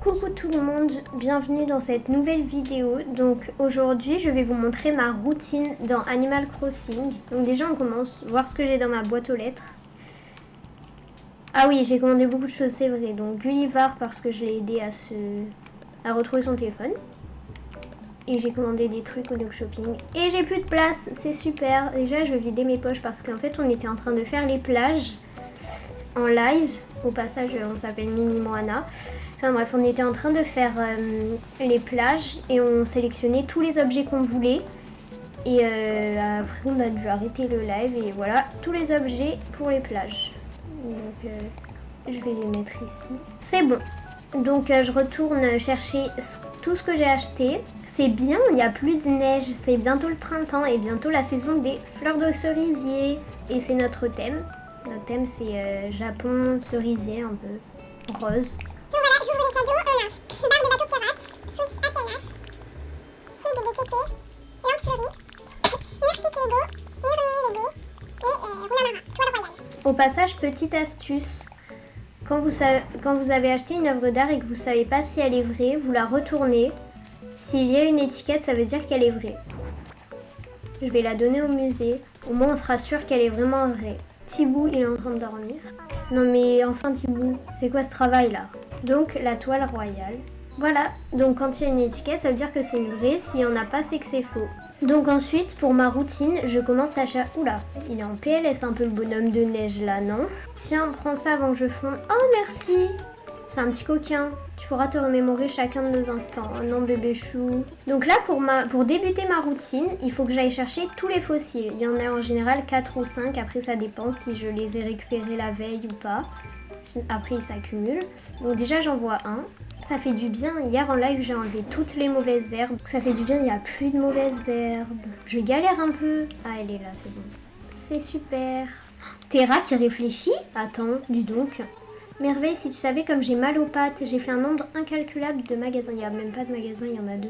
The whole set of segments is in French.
Coucou tout le monde, bienvenue dans cette nouvelle vidéo. Donc aujourd'hui je vais vous montrer ma routine dans Animal Crossing. Donc déjà on commence, voir ce que j'ai dans ma boîte aux lettres. Ah oui, j'ai commandé beaucoup de choses, c'est vrai. Donc Gulliver parce que je l'ai aidé à retrouver son téléphone. Et j'ai commandé des trucs au Nook Shopping. Et j'ai plus de place, c'est super. Déjà je vais vider mes poches parce qu'en fait on était en train de faire les plages en live. Au passage on s'appelle Mimi Moana. Enfin bref, on était en train de faire les plages et on sélectionnait tous les objets qu'on voulait. Et après on a dû arrêter le live et voilà, tous les objets pour les plages. Donc je vais les mettre ici. C'est bon. Donc je retourne chercher tout ce que j'ai acheté. C'est bien, il n'y a plus de neige, c'est bientôt le printemps et bientôt la saison des fleurs de cerisier. Et c'est notre thème. Notre thème c'est Japon, cerisier un peu, rose. Donc voilà, j'ouvre les cadeaux. On a barre de bateau pirate, Switch ATNH, fil de kéké, lampe fleurie, Murchic Lego, Murmini Lego et Roulamarin, toile royale. Au passage, petite astuce, quand vous avez acheté une œuvre d'art et que vous ne savez pas si elle est vraie, vous la retournez. S'il y a une étiquette, ça veut dire qu'elle est vraie. Je vais la donner au musée, au moins on sera sûr qu'elle est vraiment vraie. Thibou, il est en train de dormir. Non mais enfin Thibou, c'est quoi ce travail là? Donc la toile royale. Voilà, donc quand il y a une étiquette, ça veut dire que c'est une vraie. S'il n'y en a pas, c'est que c'est faux. Donc ensuite, pour ma routine, je commence à Oula, il est en PLS un peu le bonhomme de neige là, non? Tiens, prends ça avant que je fonde. Oh merci! C'est un petit coquin. Tu pourras te remémorer chacun de nos instants. Oh non bébé chou. Donc là, pour débuter ma routine, il faut que j'aille chercher tous les fossiles. Il y en a en général 4 ou 5. Après, ça dépend si je les ai récupérés la veille ou pas. Après, ils s'accumulent. Donc déjà, j'en vois un. Ça fait du bien. Hier en live, j'ai enlevé toutes les mauvaises herbes. Ça fait du bien, il n'y a plus de mauvaises herbes. Je galère un peu. Ah, elle est là, c'est bon. C'est super. Terra qui réfléchit. Attends, dis donc. Merveille, si tu savais comme j'ai mal aux pattes, j'ai fait un nombre incalculable de magasins. Il n'y a même pas de magasins, il y en a 2.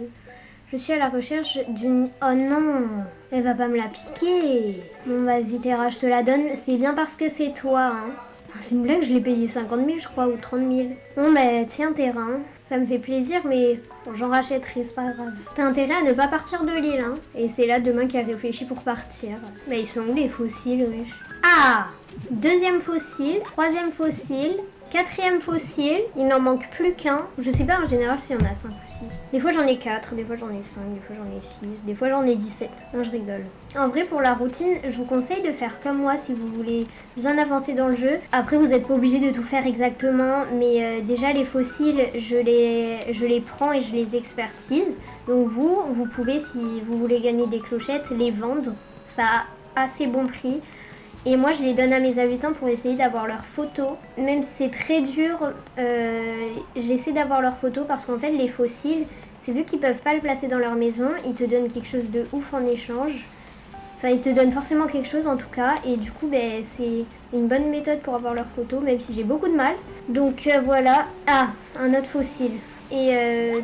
Je suis à la recherche d'une... Oh non, elle va pas me la piquer. Bon, vas-y Terra, je te la donne. C'est bien parce que c'est toi, hein. C'est une blague, je l'ai payé 50 000 je crois, ou 30 000. Bon bah tiens Terra, hein. Ça me fait plaisir, mais bon, j'en rachèterai, c'est pas grave. T'as intérêt à ne pas partir de l'île, hein. Et c'est là demain qui a réfléchi pour partir. Bah ils sont où les fossiles, wesh? Ah! Deuxième fossile, troisième fossile, quatrième fossile, il n'en manque plus qu'un. Je sais pas en général s'il y en a 5 ou 6. Des fois j'en ai 4, des fois j'en ai 5, des fois j'en ai 6, des fois j'en ai 17. Non, je rigole. En vrai, pour la routine, je vous conseille de faire comme moi si vous voulez bien avancer dans le jeu. Après, vous n'êtes pas obligé de tout faire exactement, mais déjà les fossiles, je les prends et je les expertise. Donc vous pouvez, si vous voulez gagner des clochettes, les vendre. Ça a assez bon prix. Et moi, je les donne à mes habitants pour essayer d'avoir leurs photos. Même si c'est très dur, j'essaie d'avoir leurs photos parce qu'en fait, les fossiles, c'est vu qu'ils peuvent pas le placer dans leur maison, ils te donnent quelque chose de ouf en échange. Enfin, ils te donnent forcément quelque chose en tout cas. Et du coup, ben, c'est une bonne méthode pour avoir leurs photos, même si j'ai beaucoup de mal. Donc voilà. Ah, un autre fossile. Et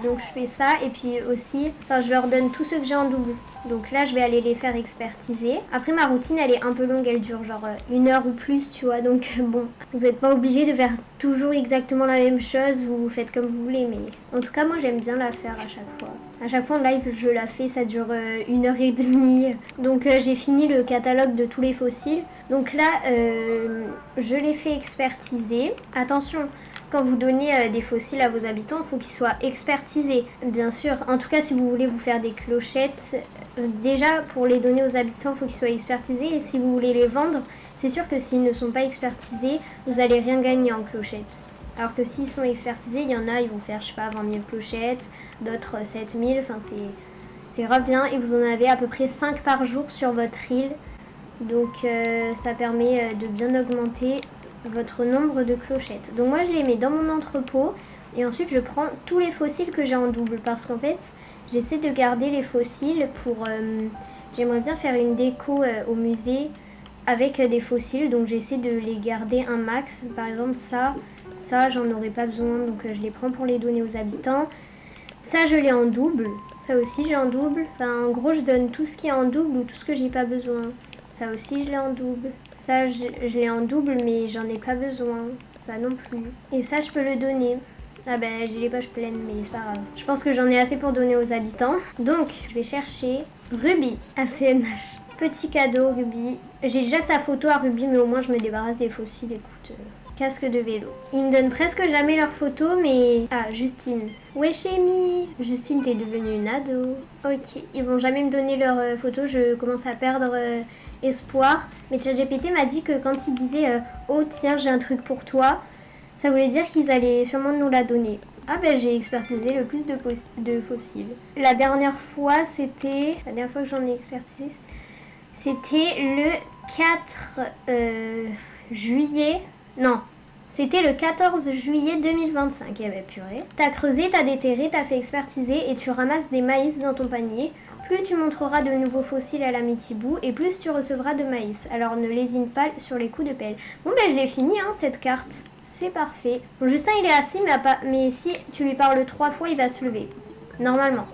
donc je fais ça et puis aussi, enfin je leur donne tous ceux que j'ai en double. Donc là je vais aller les faire expertiser. Après ma routine elle est un peu longue, elle dure genre 1 heure ou plus tu vois. Donc bon, vous n'êtes pas obligé de faire toujours exactement la même chose, vous faites comme vous voulez. Mais en tout cas moi j'aime bien la faire à chaque fois. À chaque fois en live je la fais, ça dure 1 heure et demie. Donc j'ai fini le catalogue de tous les fossiles. Donc là je les fais expertiser. Attention, quand vous donnez des fossiles à vos habitants, il faut qu'ils soient expertisés, bien sûr. En tout cas, si vous voulez vous faire des clochettes, déjà pour les donner aux habitants, il faut qu'ils soient expertisés. Et si vous voulez les vendre, c'est sûr que s'ils ne sont pas expertisés, vous n'allez rien gagner en clochettes. Alors que s'ils sont expertisés, il y en a, ils vont faire, je sais pas, 20 000 clochettes, d'autres 7 000, enfin c'est grave bien. Et vous en avez à peu près 5 par jour sur votre île. Donc ça permet de bien augmenter votre nombre de clochettes. Donc moi je les mets dans mon entrepôt et ensuite je prends tous les fossiles que j'ai en double parce qu'en fait j'essaie de garder les fossiles pour... j'aimerais bien faire une déco au musée avec des fossiles, donc j'essaie de les garder un max. Par exemple ça j'en aurais pas besoin, donc je les prends pour les donner aux habitants. Ça je l'ai en double, ça aussi j'ai en double. Enfin en gros je donne tout ce qui est en double ou tout ce que j'ai pas besoin. Ça aussi, je l'ai en double. Ça, je l'ai en double, mais j'en ai pas besoin. Ça non plus. Et ça, je peux le donner. Ah ben j'ai les poches pleines, mais c'est pas grave. Je pense que j'en ai assez pour donner aux habitants. Donc je vais chercher Ruby à CNH. Petit cadeau Ruby. J'ai déjà sa photo à Ruby, mais au moins je me débarrasse des fossiles. Écoute, casque de vélo. Ils me donnent presque jamais leurs photos, mais... Ah, Justine. Wesh Amy. Justine, t'es devenue une ado. Ok, ils vont jamais me donner leurs photos, je commence à perdre espoir. Mais ChatGPT m'a dit que quand il disait oh tiens, j'ai un truc pour toi », ça voulait dire qu'ils allaient sûrement nous la donner. Ah ben j'ai expertisé le plus de fossiles. La dernière fois que j'en ai expertisé, c'était le 4 juillet. Non, c'était le 14 juillet 2025. Eh ben purée. T'as creusé, t'as déterré, t'as fait expertiser et tu ramasses des maïs dans ton panier. Plus tu montreras de nouveaux fossiles à l'Amityville et plus tu recevras de maïs. Alors ne lésine pas sur les coups de pelle. Bon ben je l'ai fini cette carte. C'est parfait. Bon, Justin il est assis mais si tu lui parles 3 fois il va se lever. Normalement.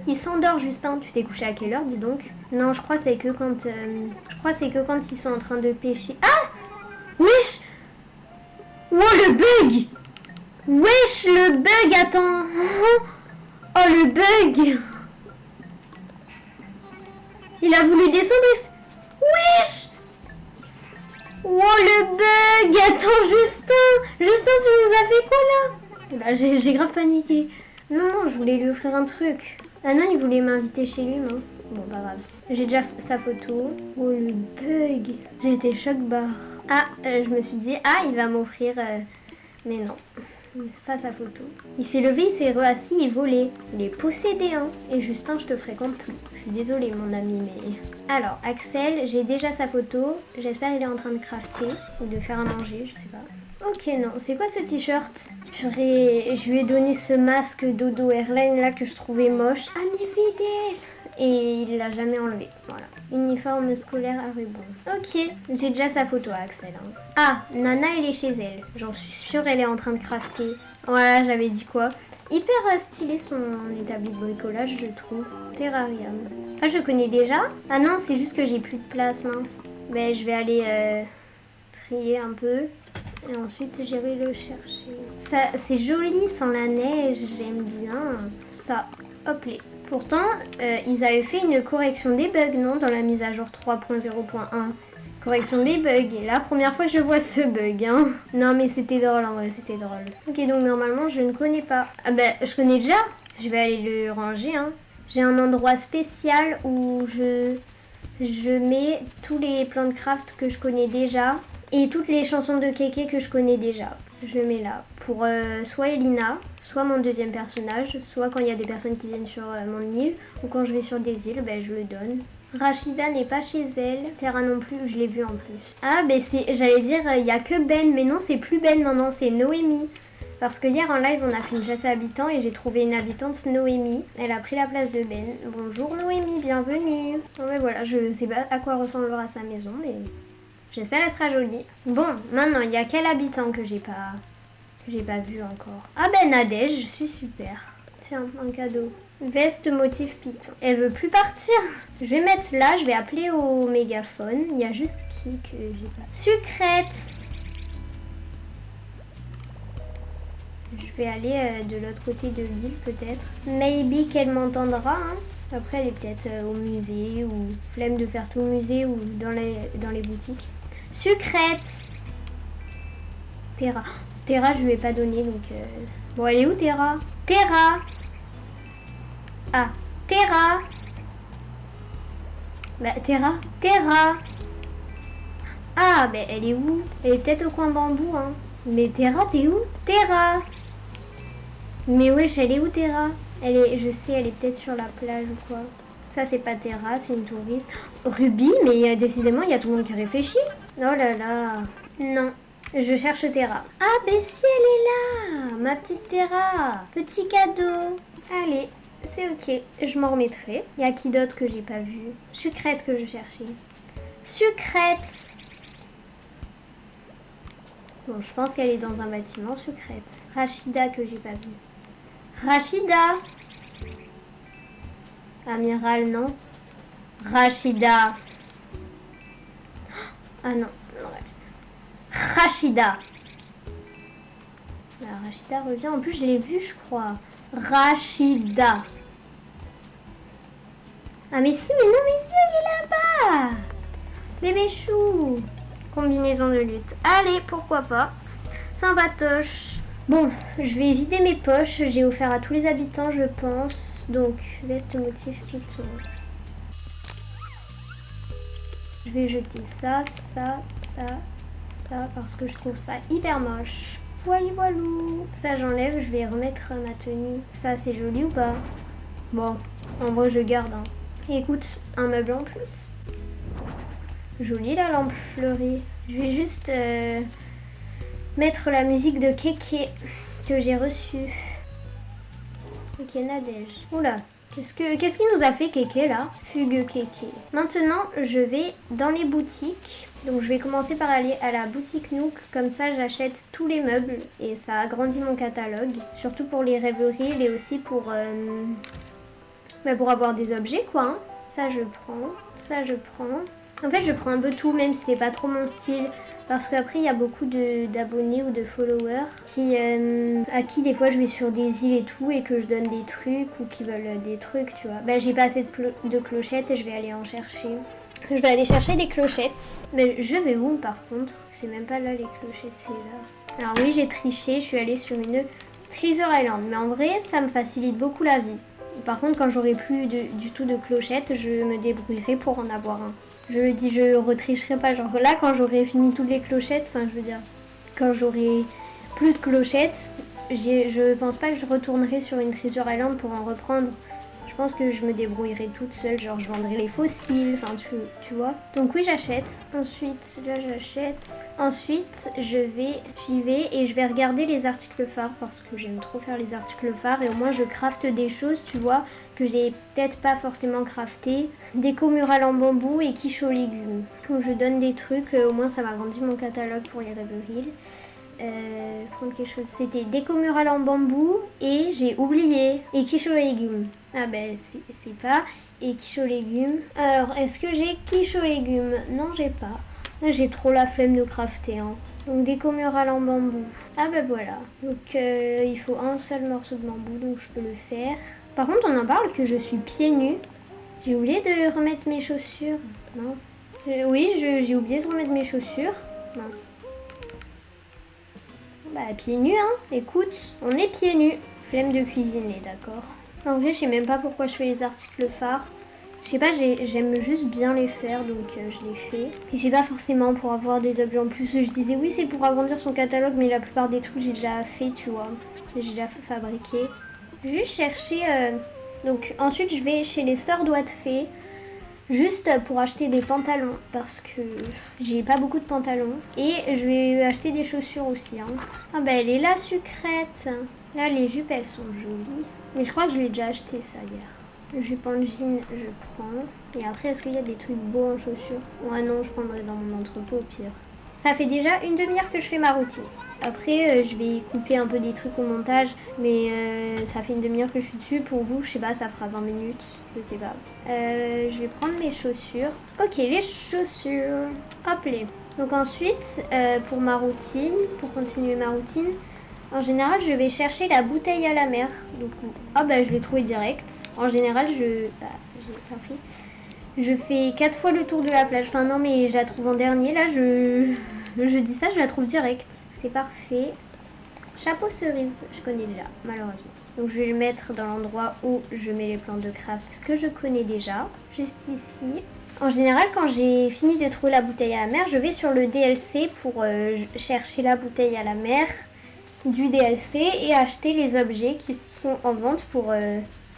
Il s'endort Justin. Tu t'es couché à quelle heure dis donc? Non je crois que c'est que quand ils sont en train de pêcher. Ah wesh. Oh le bug. Wesh le bug attends. Oh le bug. Il a voulu descendre. Wesh. Oh le bug. Attends Justin, tu nous as fait quoi là? Là j'ai grave paniqué. Non, je voulais lui offrir un truc. Ah non, il voulait m'inviter chez lui, mince. Bon, pas grave. J'ai déjà sa photo. Oh le bug. J'ai été choc-barre. Ah, je me suis dit, il va m'offrir... Mais non, pas sa photo. Il s'est levé, il s'est reassis, il volait. Il est possédé, hein. Et Justin, je te fréquente plus. Je suis désolée, mon ami, mais... Alors, Axel, j'ai déjà sa photo. J'espère qu'il est en train de crafter ou de faire à manger, je sais pas. Ok, non, c'est quoi ce t-shirt? Je lui ai donné ce masque Dodo Airline là que je trouvais moche. Ah, mais fidèle! Et il l'a jamais enlevé. Voilà. Uniforme scolaire à ruban. Ok, j'ai déjà sa photo à Axel. Hein. Ah, Nana, elle est chez elle. J'en suis sûre, elle est en train de crafter. Voilà, j'avais dit quoi? Hyper stylé son établi de bricolage, je trouve. Terrarium. Ah, je connais déjà? Ah non, c'est juste que j'ai plus de place, mince. Ben, je vais aller trier un peu. Et ensuite, j'irai le chercher. Ça, c'est joli sans la neige, j'aime bien. Ça, hop les. Pourtant, ils avaient fait une correction des bugs, non? Dans la mise à jour 3.0.1. Correction des bugs. Et la première fois que je vois ce bug, hein. Non, mais c'était drôle, en vrai, c'était drôle. Ok, donc normalement, je ne connais pas. Ah ben, je connais déjà. Je vais aller le ranger, hein. J'ai un endroit spécial où je mets tous les plans de craft que je connais déjà. Et toutes les chansons de Kéké que je connais déjà. Je le mets là. Pour soit Elina, soit mon deuxième personnage, soit quand il y a des personnes qui viennent sur mon île, ou quand je vais sur des îles, ben je le donne. Rachida n'est pas chez elle. Terra non plus, je l'ai vue en plus. Ah, ben j'allais dire, il n'y a que Ben, mais non, c'est plus Ben maintenant, c'est Noémie. Parce que hier en live, on a fait une chasse à habitants et j'ai trouvé une habitante, Noémie. Elle a pris la place de Ben. Bonjour Noémie, bienvenue. Oh, ben voilà, je sais pas à quoi ressemblera sa maison, mais... J'espère qu'elle sera jolie. Bon, maintenant, il y a quel habitant que j'ai pas vu encore? Ah ben Nadège, je suis super. Tiens, un cadeau. Veste motif python. Elle veut plus partir. Je vais mettre là, je vais appeler au mégaphone. Il y a juste qui que j'ai pas... Sucrète. Je vais aller de l'autre côté de l'île peut-être. Maybe qu'elle m'entendra, hein. Après, elle est peut-être au musée ou flemme de faire tout le musée ou dans les boutiques. Sucrète. Terra. Terra, je lui ai pas donné donc... Bon, elle est où Terra? Terra. Ah, Terra. Bah, Terra. Ah, ben elle est où? Elle est peut-être au coin bambou, hein. Mais Terra, t'es où? Terra. Mais wesh, elle est où Terra? Je sais, elle est peut-être sur la plage ou quoi. Ça, c'est pas Terra, c'est une touriste. Ruby, mais décidément, il y a tout le monde qui réfléchit. Oh là là. Non, je cherche Terra. Ah, ben si, elle est là. Ma petite Terra. Petit cadeau. Allez, c'est ok. Je m'en remettrai. Il y a qui d'autre que j'ai pas vu? Sucrète que je cherchais. Sucrète. Bon, je pense qu'elle est dans un bâtiment, Sucrète. Rachida que j'ai pas vu. Rachida. Amiral, non. Rachida. Ah non. Rachida. Bah, Rachida revient. En plus, je l'ai vue, je crois. Rachida. Ah, mais si, mais non, mais si, elle est là-bas. Bébé chou. Combinaison de lutte. Allez, pourquoi pas. Sympatoche. Bon, je vais vider mes poches. J'ai offert à tous les habitants, je pense. Donc, veste motif python. Je vais jeter ça, parce que je trouve ça hyper moche. Voilou. Ça, j'enlève, je vais remettre ma tenue. Ça, c'est joli ou pas? Bon, en vrai, je garde. Hein. Et écoute, un meuble en plus. Jolie la lampe fleurie. Je vais juste mettre la musique de Kéké que j'ai reçue. Kéké Nadège. Oula, qu'est-ce qu'il nous a fait Kéké là? Fugue Kéké. Maintenant, je vais dans les boutiques. Donc je vais commencer par aller à la boutique Nook. Comme ça, j'achète tous les meubles et ça agrandit mon catalogue. Surtout pour les rêveries et aussi pour avoir des objets quoi. Hein. Ça, je prends. Ça, je prends. En fait, je prends un peu tout, même si c'est pas trop mon style. Parce qu'après, il y a beaucoup d'abonnés ou de followers à qui des fois je vais sur des îles et tout et que je donne des trucs ou qui veulent des trucs, tu vois. Bah, j'ai pas assez de clochettes et je vais aller en chercher. Je vais aller chercher des clochettes. Mais je vais où par contre? C'est même pas là les clochettes, c'est là. Alors oui, j'ai triché, je suis allée sur une Treasure Island. Mais en vrai, ça me facilite beaucoup la vie. Par contre, quand j'aurai plus du tout de clochettes, je me débrouillerai pour en avoir un. Je le dis, je retricherai pas. Genre là, quand j'aurai fini toutes les clochettes, enfin, je veux dire, quand j'aurai plus de clochettes, je pense pas que je retournerai sur une Treasure Island pour en reprendre. Je pense que je me débrouillerai toute seule. Genre, je vendrai les fossiles, enfin, tu vois. Donc, oui, j'achète. Ensuite, là, j'achète. Ensuite, j'y vais et je vais regarder les articles phares parce que j'aime trop faire les articles phares et au moins, je crafte des choses, tu vois, que j'ai peut-être pas forcément crafté. Déco murale en bambou et quiche aux légumes. Donc, je donne des trucs. Au moins, ça m'agrandit mon catalogue pour les rêveries. Prendre quelque chose. C'était déco murale en bambou et j'ai oublié. Et quiche aux légumes. Ah ben c'est pas. Et quiche aux légumes. Alors est-ce que j'ai quiche aux légumes? Non j'ai pas. J'ai trop la flemme de crafter. Hein. Donc déco murale en bambou. Ah ben voilà. Donc il faut un seul morceau de bambou donc je peux le faire. Par contre on en parle que je suis pieds nus. J'ai oublié de remettre mes chaussures. Mince. Oui j'ai oublié de remettre mes chaussures. Mince. Bah pieds nus hein, écoute, on est pieds nus. Flemme de cuisiner, d'accord. En vrai, je sais même pas pourquoi je fais les articles phares. Je sais pas, j'aime juste bien les faire, donc je les fais. Puis c'est pas forcément pour avoir des objets en plus. Je disais oui, c'est pour agrandir son catalogue, mais la plupart des trucs j'ai déjà fait, tu vois. J'ai déjà fabriqué. Je vais juste chercher... Donc ensuite, je vais chez les sœurs doigts de fée. Juste pour acheter des pantalons parce que j'ai pas beaucoup de pantalons. Et je vais acheter des chaussures aussi. Hein. Ah bah elle est là sucrète. Là les jupes elles sont jolies. Mais je crois que je l'ai déjà acheté ça hier. Jupe en jean je prends. Et après est-ce qu'il y a des trucs beaux en chaussures? Ouais non je prendrai dans mon entrepôt au pire. Ça fait déjà une demi-heure que je fais ma routine. Après, je vais couper un peu des trucs au montage, mais ça fait une demi-heure que je suis dessus. Pour vous, je sais pas, ça fera 20 minutes, je sais pas. Je vais prendre mes chaussures. Ok, les chaussures. Hop les. Donc ensuite, pour ma routine, pour continuer ma routine, en général, je vais chercher la bouteille à la mer. Donc, je l'ai trouvée direct. En général, je l'ai pas pris. Je fais 4 fois le tour de la plage. Enfin non, mais je la trouve en dernier. Là, je dis ça, je la trouve direct. C'est parfait. Chapeau cerise, je connais déjà, malheureusement. Donc je vais le mettre dans l'endroit où je mets les plantes de craft que je connais déjà. Juste ici. En général, quand j'ai fini de trouver la bouteille à la mer, je vais sur le DLC pour chercher la bouteille à la mer du DLC et acheter les objets qui sont en vente pour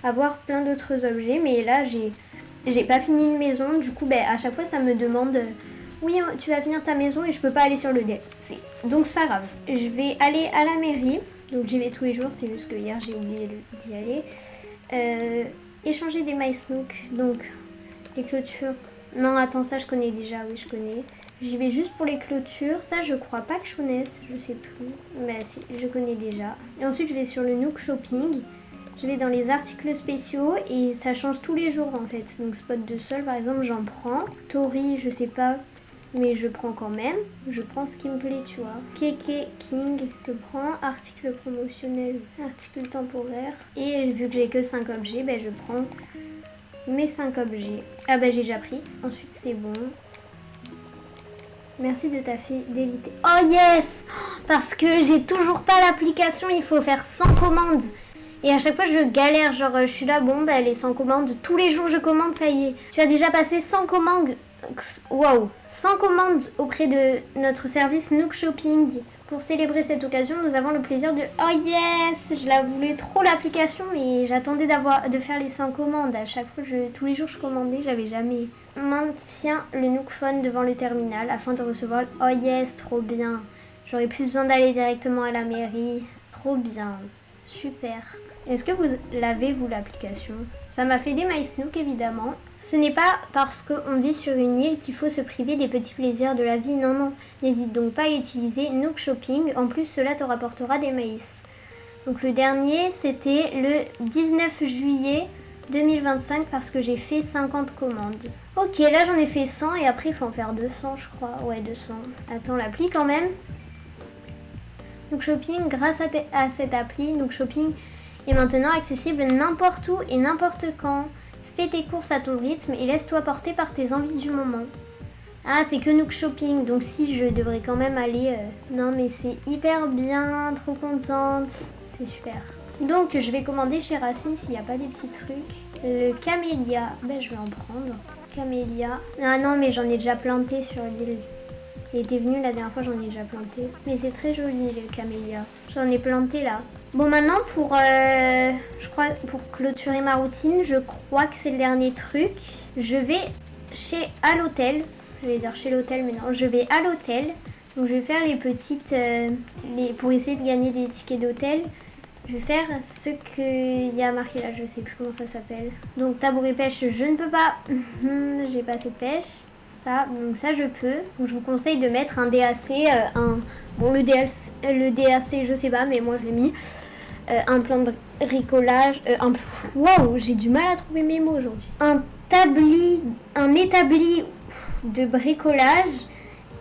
avoir plein d'autres objets. Mais là, j'ai pas fini une maison. Du coup, à chaque fois, ça me demande... Oui, tu vas finir ta maison et je peux pas aller sur le DLC. Donc c'est pas grave. Je vais aller à la mairie. Donc j'y vais tous les jours, c'est juste que hier j'ai oublié d'y aller. Échanger des maïs nook. Donc les clôtures. Non, attends, ça je connais déjà, oui je connais. J'y vais juste pour les clôtures. Ça je crois pas que je connaisse, je sais plus. Mais si, je connais déjà. Et ensuite je vais sur le Nook Shopping. Je vais dans les articles spéciaux et ça change tous les jours en fait. Donc spot de sol par exemple j'en prends. Tori je sais pas. Mais je prends quand même. Je prends ce qui me plaît, tu vois. Keke King, je prends. Article promotionnel, article temporaire. Et vu que j'ai que 5 objets, ben, je prends mes 5 objets. Ah bah j'ai déjà pris. Ensuite c'est bon. Merci de ta fidélité. Oh yes! Parce que j'ai toujours pas l'application, il faut faire 100 commandes. Et à chaque fois je galère, genre je suis là, bon bah les 100 commandes, tous les jours je commande, ça y est. Tu as déjà passé 100 commandes, waouh, 100 commandes auprès de notre service Nook Shopping. Pour célébrer cette occasion, nous avons le plaisir de... Oh yes! Je la voulais trop l'application, mais j'attendais de faire les 100 commandes. À chaque fois, tous les jours je commandais, j'avais jamais... Maintiens le Nook Phone devant le terminal afin de recevoir... Oh yes, trop bien. J'aurais plus besoin d'aller directement à la mairie. Trop bien. Super. Est-ce que vous l'avez, vous, l'application? Ça m'a fait des MySnook, évidemment. Ce n'est pas parce qu'on vit sur une île qu'il faut se priver des petits plaisirs de la vie. Non, non. N'hésite donc pas à utiliser Nook Shopping. En plus, cela te rapportera des maïs. Donc le dernier, c'était le 19 juillet 2025 parce que j'ai fait 50 commandes. Ok, là j'en ai fait 100 et après il faut en faire 200, je crois. Ouais, 200. Attends, l'appli quand même. Nook Shopping, grâce à cette appli, Nook Shopping est maintenant accessible n'importe où et n'importe quand. Fais tes courses à ton rythme et laisse-toi porter par tes envies du moment. Ah, c'est que Nook Shopping, donc si je devrais quand même aller... Non, mais c'est hyper bien, trop contente. C'est super. Donc, je vais commander chez Racine s'il n'y a pas des petits trucs. Le camélia, ben je vais en prendre. Camélia. Ah non, mais j'en ai déjà planté sur l'île. Il était venu la dernière fois, j'en ai déjà planté. Mais c'est très joli, le camélia. J'en ai planté là. Bon, maintenant, je crois, pour clôturer ma routine, je crois que c'est le dernier truc. Je vais à l'hôtel. Je vais dire chez l'hôtel, mais non. Je vais à l'hôtel. Donc, je vais faire les petites... pour essayer de gagner des tickets d'hôtel. Je vais faire ce qu'il y a marqué là. Je sais plus comment ça s'appelle. Donc, tabouret pêche, je ne peux pas. J'ai pas assez de pêche. Ça, donc ça je peux. Donc je vous conseille de mettre un DAC, bon le DAC je sais pas mais moi je l'ai mis. Un plan de bricolage, waouh, j'ai du mal à trouver mes mots aujourd'hui. Un établi de bricolage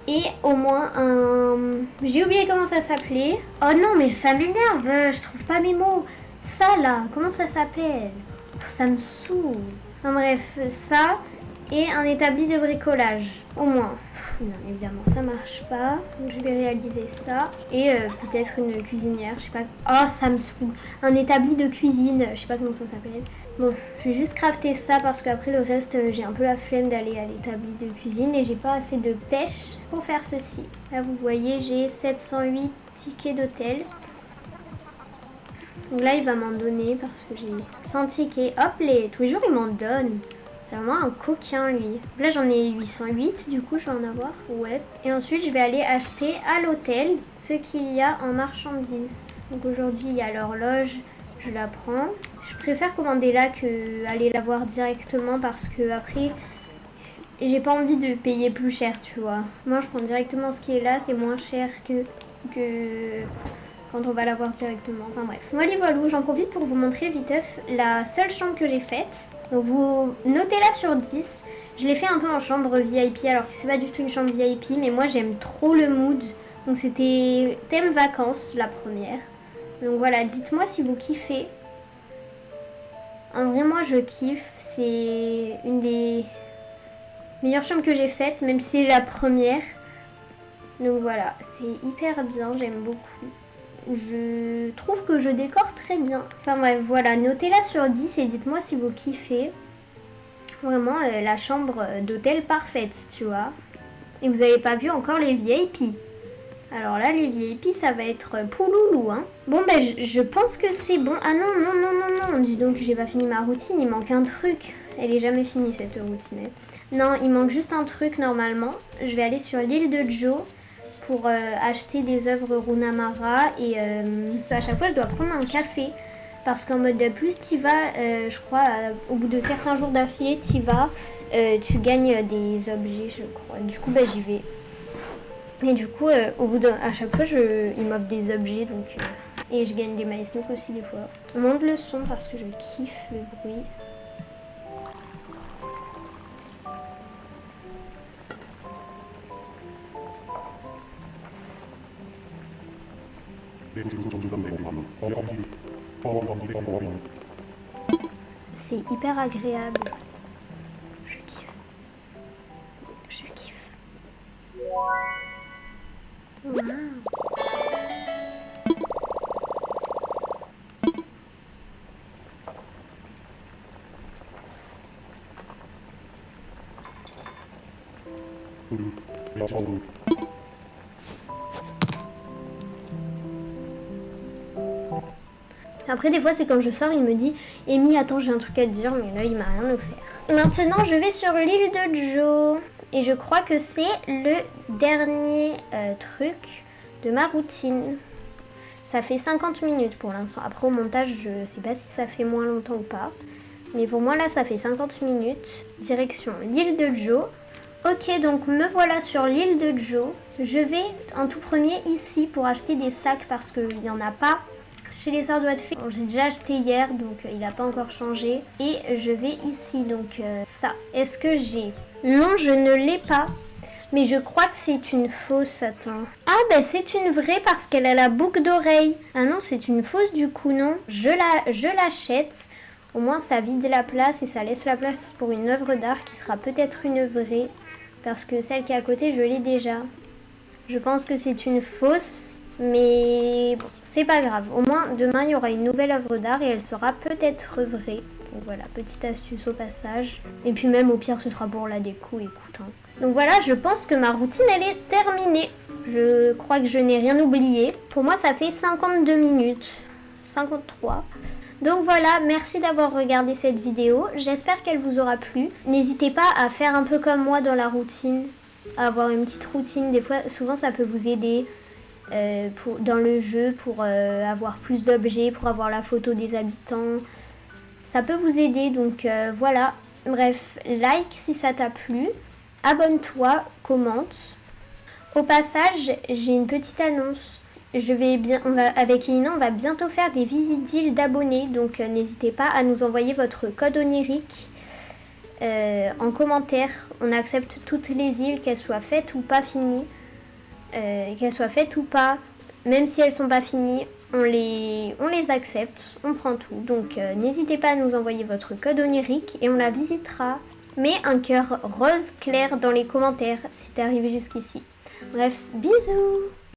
et au moins j'ai oublié comment ça s'appelait. Oh non mais ça m'énerve, je trouve pas mes mots. Ça là, comment ça s'appelle? Ça me saoule. Enfin bref, ça... Et un établi de bricolage, au moins. Non, évidemment, ça marche pas. Donc, je vais réaliser ça. Et peut-être une cuisinière, je sais pas. Oh, ça me saoule. Un établi de cuisine, je sais pas comment ça s'appelle. Bon, je vais juste crafter ça parce qu'après le reste, j'ai un peu la flemme d'aller à l'établi de cuisine. Et j'ai pas assez de pêche pour faire ceci. Là, vous voyez, j'ai 708 tickets d'hôtel. Donc là, il va m'en donner parce que j'ai 100 tickets. Hop, tous les jours, il m'en donne. C'est vraiment un coquin, lui. Là, j'en ai 808, du coup, je vais en avoir. Ouais. Et ensuite, je vais aller acheter à l'hôtel ce qu'il y a en marchandises. Donc aujourd'hui, il y a l'horloge. Je la prends. Je préfère commander là que aller la voir directement parce que après, j'ai pas envie de payer plus cher, tu vois. Moi, je prends directement ce qui est là. C'est moins cher que quand on va la voir directement. Enfin bref. Voilà, j'en profite pour vous montrer viteuf la seule chambre que j'ai faite. Donc vous notez-la sur 10. Je l'ai fait un peu en chambre VIP alors que c'est pas du tout une chambre VIP. Mais moi j'aime trop le mood. Donc c'était thème vacances la première. Donc voilà, dites-moi si vous kiffez. En vrai moi je kiffe. C'est une des meilleures chambres que j'ai faites. Même si c'est la première. Donc voilà, c'est hyper bien, j'aime beaucoup. Je trouve que je décore très bien. Enfin bref, voilà, notez-la sur 10 et dites-moi si vous kiffez. Vraiment, la chambre d'hôtel parfaite, tu vois. Et vous n'avez pas vu encore les VIP. Alors là, les VIP, ça va être pouloulou, hein. Bon, ben, je pense que c'est bon. Ah non, non, non, non, non. Dis donc, j'ai pas fini ma routine, il manque un truc. Elle est jamais finie, cette routine. Non, il manque juste un truc, normalement. Je vais aller sur l'île de Joe pour acheter des œuvres Runamara et à chaque fois je dois prendre un café parce qu'en mode plus t'y vas, je crois au bout de certains jours d'affilée t'y vas, tu gagnes des objets je crois, du coup j'y vais et du coup au bout à chaque fois il m'offre des objets donc et je gagne des MySnook aussi des fois. On monte le son parce que je kiffe le bruit. C'est hyper agréable. Je kiffe. Je kiffe. Wow. Après, des fois, c'est quand je sors, il me dit « Amy, attends, j'ai un truc à te dire », mais là, il m'a rien offert. Maintenant, je vais sur l'île de Joe. Et je crois que c'est le dernier truc de ma routine. Ça fait 50 minutes pour l'instant. Après, au montage, je sais pas si ça fait moins longtemps ou pas. Mais pour moi, là, ça fait 50 minutes. Direction l'île de Joe. Ok, donc me voilà sur l'île de Joe. Je vais en tout premier ici pour acheter des sacs parce qu'il n'y en a pas chez les sœurs Doigts de Fée. Bon, j'ai déjà acheté hier, donc il n'a pas encore changé. Et je vais ici, donc ça. Est-ce que j'ai? Non, je ne l'ai pas. Mais je crois que c'est une fausse, attends. Ah, ben c'est une vraie parce qu'elle a la boucle d'oreille. Ah non, c'est une fausse du coup, non. Je l'achète. Au moins, ça vide la place et ça laisse la place pour une œuvre d'art qui sera peut-être une vraie. Parce que celle qui est à côté, je l'ai déjà. Je pense que c'est une fausse. Mais bon, c'est pas grave. Au moins, demain, il y aura une nouvelle œuvre d'art et elle sera peut-être vraie. Donc voilà, petite astuce au passage. Et puis même, au pire, ce sera pour la déco, écoute. Hein. Donc voilà, je pense que ma routine, elle est terminée. Je crois que je n'ai rien oublié. Pour moi, ça fait 52 minutes. 53. Donc voilà, merci d'avoir regardé cette vidéo. J'espère qu'elle vous aura plu. N'hésitez pas à faire un peu comme moi dans la routine. À avoir une petite routine. Des fois, souvent, ça peut vous aider. Dans le jeu pour avoir plus d'objets, pour avoir la photo des habitants. Ça peut vous aider, donc voilà. Bref, like si ça t'a plu. Abonne-toi, commente. Au passage, j'ai une petite annonce. Avec Elina, on va bientôt faire des visites d'îles d'abonnés. Donc n'hésitez pas à nous envoyer votre code onirique en commentaire. On accepte toutes les îles, qu'elles soient faites ou pas finies. Qu'elles soient faites ou pas, même si elles sont pas finies, on les accepte, on prend tout. Donc n'hésitez pas à nous envoyer votre code onirique et on la visitera. Mets un cœur rose clair dans les commentaires si t'es arrivé jusqu'ici. Bref, bisous!